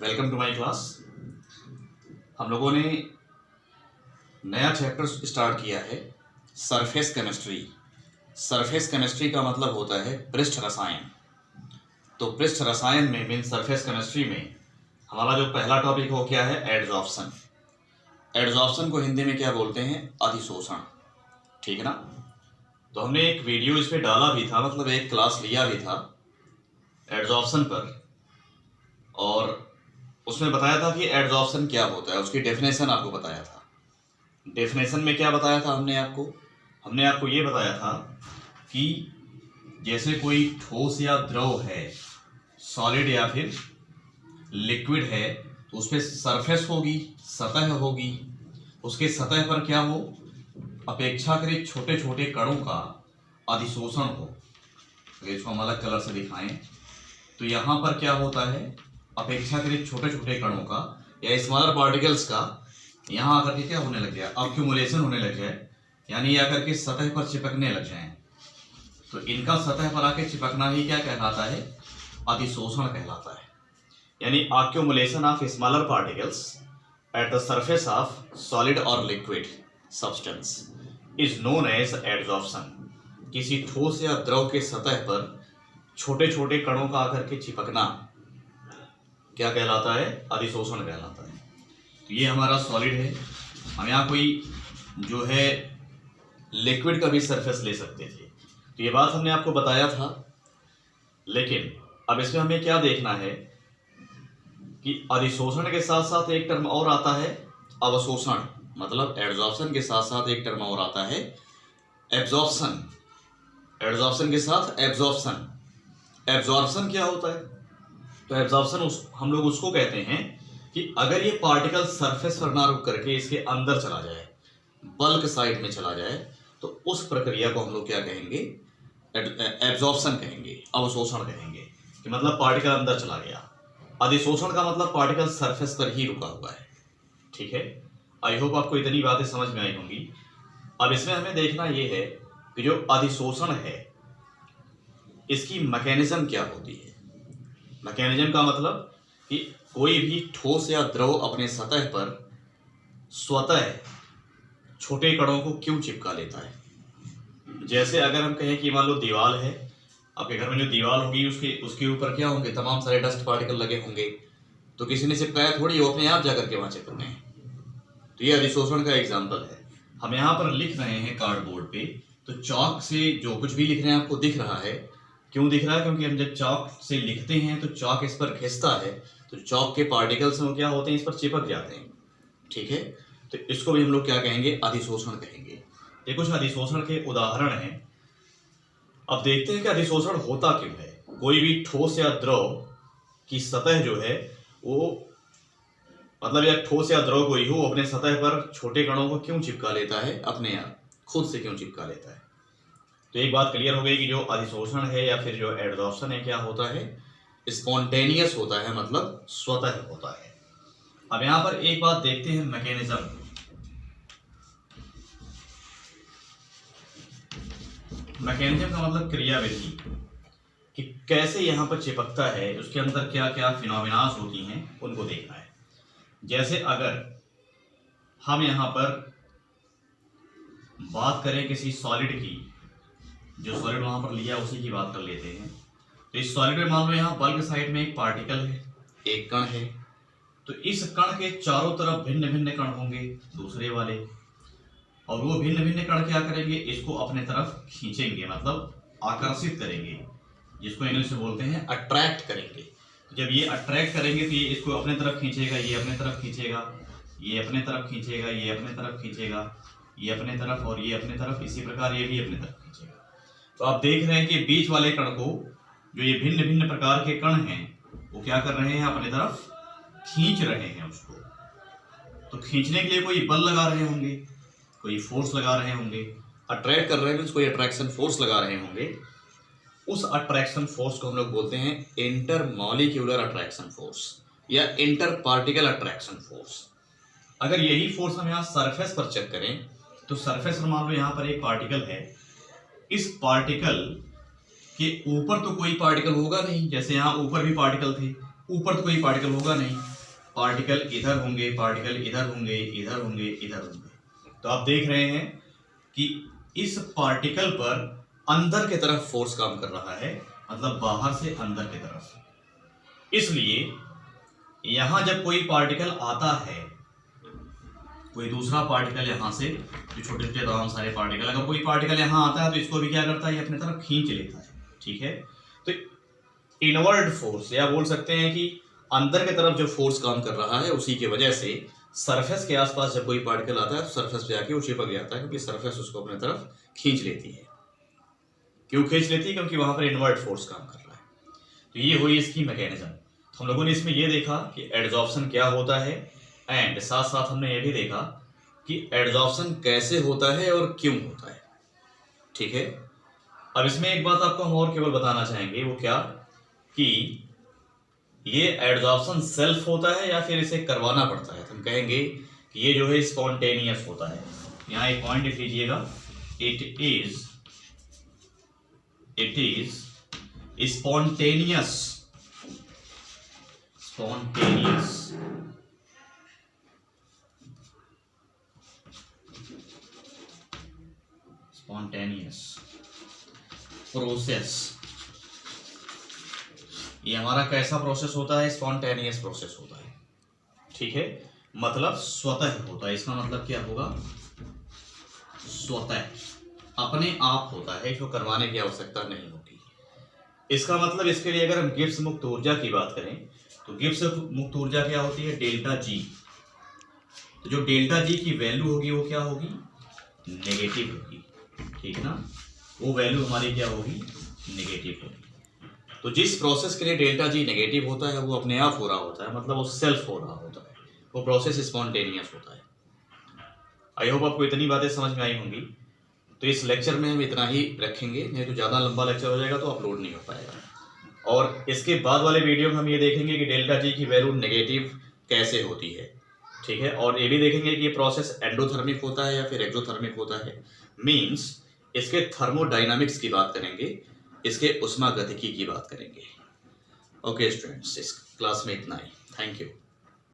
Welcome to my class. हम लोगों ने नया चैप्टर स्टार्ट किया है सरफेस केमिस्ट्री। सरफेस केमिस्ट्री का मतलब होता है पृष्ठ रसायन। तो पृष्ठ रसायन में मीन सरफेस केमिस्ट्री में हमारा जो पहला टॉपिक हो क्या है, एड्जॉर्प्शन। एड्जॉर्प्शन को हिंदी में क्या बोलते हैं, अधिशोषण। ठीक है ना। तो हमने एक वीडियो इस पर डाला भी था, मतलब एक क्लास लिया भी था एड्जॉर्प्शन पर, और उसमें बताया था कि एड्जॉर्प्शन क्या होता है, उसकी डेफिनेशन आपको बताया था। डेफिनेशन में क्या बताया था हमने आपको ये बताया था कि जैसे कोई ठोस या द्रव है, सॉलिड या फिर लिक्विड है, तो उस पर सरफेस होगी, सतह होगी। उसके सतह पर क्या हो, अपेक्षाकृत छोटे छोटे कणों का अधिशोषण हो। अगर इसको हम अलग कलर से दिखाएं तो यहाँ पर क्या होता है, अपेक्षाकृत छोटे छोटे कणों का या स्मॉलर पार्टिकल्स का यहाँ आकर के क्या होने लग जाए, अक्यूमुलेशन होने लग जाए, यानी आकर के सतह पर चिपकने लग जाए। तो इनका सतह पर आके चिपकना ही क्या कहलाता है, अधिशोषण कहलाता है। यानी accumulation of smaller particles at the surface of solid और liquid substance is known as adsorption. किसी ठोस या द्रव के सतह पर छोटे छोटे कणों का आकर के चिपकना क्या कहलाता है, अधिशोषण कहलाता है। तो ये हमारा सॉलिड है, हम यहाँ कोई जो है लिक्विड का भी सरफेस ले सकते थे, तो ये बात हमने आपको बताया था। लेकिन अब इसमें हमें क्या देखना है कि अधिशोषण के साथ साथ एक टर्म और आता है अवशोषण। मतलब एड्जॉर्प्शन के साथ साथ एक टर्म और आता है एब्जॉर्प्शन। एड्जॉर्प्शन के साथ एब्जॉर्प्शन। एब्जॉर्प्शन क्या होता है, तो एब्जॉर्प्शन हम लोग उसको कहते हैं कि अगर ये पार्टिकल सरफेस पर ना रुक करके इसके अंदर चला जाए, बल्क साइड में चला जाए, तो उस प्रक्रिया को हम लोग क्या कहेंगे, एब्जॉर्प्शन कहेंगे, अवशोषण कहेंगे। कि मतलब पार्टिकल अंदर चला गया। अधिशोषण का मतलब पार्टिकल सरफेस पर ही रुका हुआ है। ठीक है, आई होप आपको इतनी बातें समझ में आई होंगी। अब इसमें हमें देखना ये है कि जो अधिशोषण है इसकी मैकेनिज्म क्या होती है। मैकेनिज्म का मतलब कि कोई भी ठोस या द्रव अपने सतह पर स्वतः छोटे कणों को क्यों चिपका लेता है। जैसे अगर हम कहें कि मान लो दीवार है, आपके घर में जो दीवार होगी उसके ऊपर क्या होंगे, तमाम सारे डस्ट पार्टिकल लगे होंगे, तो किसी ने चिपकाया थोड़ी, वो अपने आप जाकर के वहां चिपकने हैं। तो ये अधिशोषण का एग्जाम्पल है। हम यहाँ पर लिख रहे हैं कार्डबोर्ड पे, तो चौक से जो कुछ भी लिख रहे हैं आपको दिख रहा है। क्यों दिख रहा है, क्योंकि हम जब चौक से लिखते हैं तो चौक इस पर खिंचता है, तो चौक के पार्टिकल्स वो क्या होते हैं, इस पर चिपक जाते हैं। ठीक है, तो इसको भी हम लोग क्या कहेंगे, अधिशोषण कहेंगे। ये कुछ अधिशोषण के उदाहरण हैं। अब देखते हैं कि अधिशोषण होता क्यों है। कोई भी ठोस या द्रव की सतह जो है वो, मतलब या ठोस या द्रव कोई हो, अपने सतह पर छोटे कणों को क्यों चिपका लेता है, अपने आप खुद से क्यों चिपका लेता है। तो एक बात क्लियर हो गई कि जो अधिशोषण है या फिर जो एड्जॉर्प्शन है क्या होता है, स्पॉन्टेनियस होता है, मतलब स्वतः होता है। अब यहां पर एक बात देखते हैं, मैकेनिज्म। मैकेनिज्म का मतलब क्रियाविधि, कि कैसे यहां पर चिपकता है, उसके अंदर क्या क्या फिनोमिनास होती हैं, उनको देखना है। जैसे अगर हम यहां पर बात करें किसी सॉलिड की, जो सॉलिड वहां पर लिया उसी की बात कर लेते हैं। तो इस सॉलिड में मान लो यहाँ बल्क साइड में एक पार्टिकल है, एक कण है, तो इस कण के चारों तरफ भिन्न भिन्न कण होंगे दूसरे वाले, और वो भिन्न भिन्न कण क्या करेंगे, इसको अपने तरफ खींचेंगे, मतलब आकर्षित करेंगे, जिसको इंग्लिश में बोलते हैं अट्रैक्ट करेंगे। जब ये अट्रैक्ट करेंगे तो ये इसको अपने तरफ खींचेगा, ये अपने तरफ खींचेगा, ये अपने तरफ खींचेगा, ये अपने तरफ खींचेगा, ये अपने तरफ और ये अपने तरफ, इसी प्रकार ये भी अपने तरफ खींचेगा। तो आप देख रहे हैं कि बीच वाले कण को, जो ये भिन्न भिन्न प्रकार के कण हैं, वो क्या कर रहे हैं, अपने तरफ खींच रहे हैं उसको। तो खींचने के लिए कोई बल लगा रहे होंगे, कोई फोर्स लगा रहे होंगे, अट्रैक्ट कर रहे हैं, कोई अट्रैक्शन फोर्स लगा रहे होंगे। उस अट्रैक्शन फोर्स को हम लोग बोलते हैं इंटरमॉलिक्यूलर अट्रैक्शन फोर्स या इंटर पार्टिकल अट्रैक्शन फोर्स। अगर यही फोर्स हम यहाँ सरफेस पर चेक करें, तो सरफेस पर मान लो यहाँ पर एक पार्टिकल है, इस पार्टिकल के ऊपर तो कोई पार्टिकल होगा नहीं, जैसे यहाँ ऊपर भी पार्टिकल थे, ऊपर तो कोई पार्टिकल होगा नहीं, पार्टिकल इधर होंगे, पार्टिकल इधर होंगे, इधर होंगे, इधर होंगे। तो आप देख रहे हैं कि इस पार्टिकल पर अंदर की तरफ फोर्स काम कर रहा है, मतलब बाहर से अंदर की तरफ। इसलिए यहां जब कोई पार्टिकल आता है, कोई दूसरा पार्टिकल यहां से, जो छोटे छोटे तमाम सारे पार्टिकल, अगर कोई पार्टिकल यहां आता है तो इसको भी क्या करता है, ये अपनी तरफ खींच लेता है। ठीक है, तो इनवर्ड फोर्स, या बोल सकते हैं कि अंदर की तरफ जो फोर्स काम कर रहा है, उसी की वजह से सरफेस के आसपास जब कोई पार्टिकल आता है तो सरफेस पे आके वो चिपक जाता है, क्योंकि सरफेस उसको अपनी तरफ खींच लेती है। क्यों खींच लेती है? क्योंकि वहां पर इनवर्ड फोर्स काम कर रहा है। तो ये हुई इसकी मैकेनिज्म। तो हम लोगों ने इसमें ये देखा कि एडजॉर्प्शन क्या होता है, एंड साथ साथ हमने ये भी देखा कि एडजॉर्प्शन कैसे होता है और क्यों होता है। ठीक है, अब इसमें एक बात आपको हम और केवल बताना चाहेंगे, वो क्या, कि ये एडजॉर्प्शन सेल्फ होता है या फिर इसे करवाना पड़ता है। तो हम कहेंगे कि ये जो है स्पॉन्टेनियस होता है। यहाँ एक पॉइंट लिख लीजिएगा, इट इज स्पॉन्टेनियस। प्रोसेस। ये हमारा कैसा प्रोसेस होता है? स्पॉन्टेनियस प्रोसेस होता है। ठीक है, मतलब स्वतः होता है। इसका मतलब क्या होगा? स्वतः, अपने आप होता है, इसको करवाने की आवश्यकता नहीं होती। इसका मतलब, इसके लिए अगर हम गिब्स मुक्त ऊर्जा की बात करें तो गिब्स मुक्त ऊर्जा क्या होती है? Delta G. तो जो डेल्टा जी की वैल्यू होगी वो क्या होगी? नेगेटिव होगी। ठीक है ना, वो वैल्यू हमारी क्या होगी? नेगेटिव होगी। तो जिस प्रोसेस के लिए डेल्टा जी नेगेटिव होता है वो अपने आप हो रहा होता है, मतलब वो सेल्फ हो रहा होता है, वो प्रोसेस स्पॉन्टेनियस होता है। आई होप आपको इतनी बातें समझ में आई होंगी। तो इस लेक्चर में हम इतना ही रखेंगे, नहीं तो ज़्यादा लंबा लेक्चर हो जाएगा तो अपलोड नहीं हो पाएगा। और इसके बाद वाले वीडियो में हम ये देखेंगे कि डेल्टा जी की वैल्यू नेगेटिव कैसे होती है। ठीक है, और ये भी देखेंगे कि ये प्रोसेस एंडोथर्मिक होता है या फिर एक्सोथर्मिक होता है। मीन्स इसके थर्मोडाइनामिक्स की बात करेंगे, इसके उष्मागतिकी की बात करेंगे। ओके स्टूडेंट्स, इस क्लास में इतना ही। Thank you.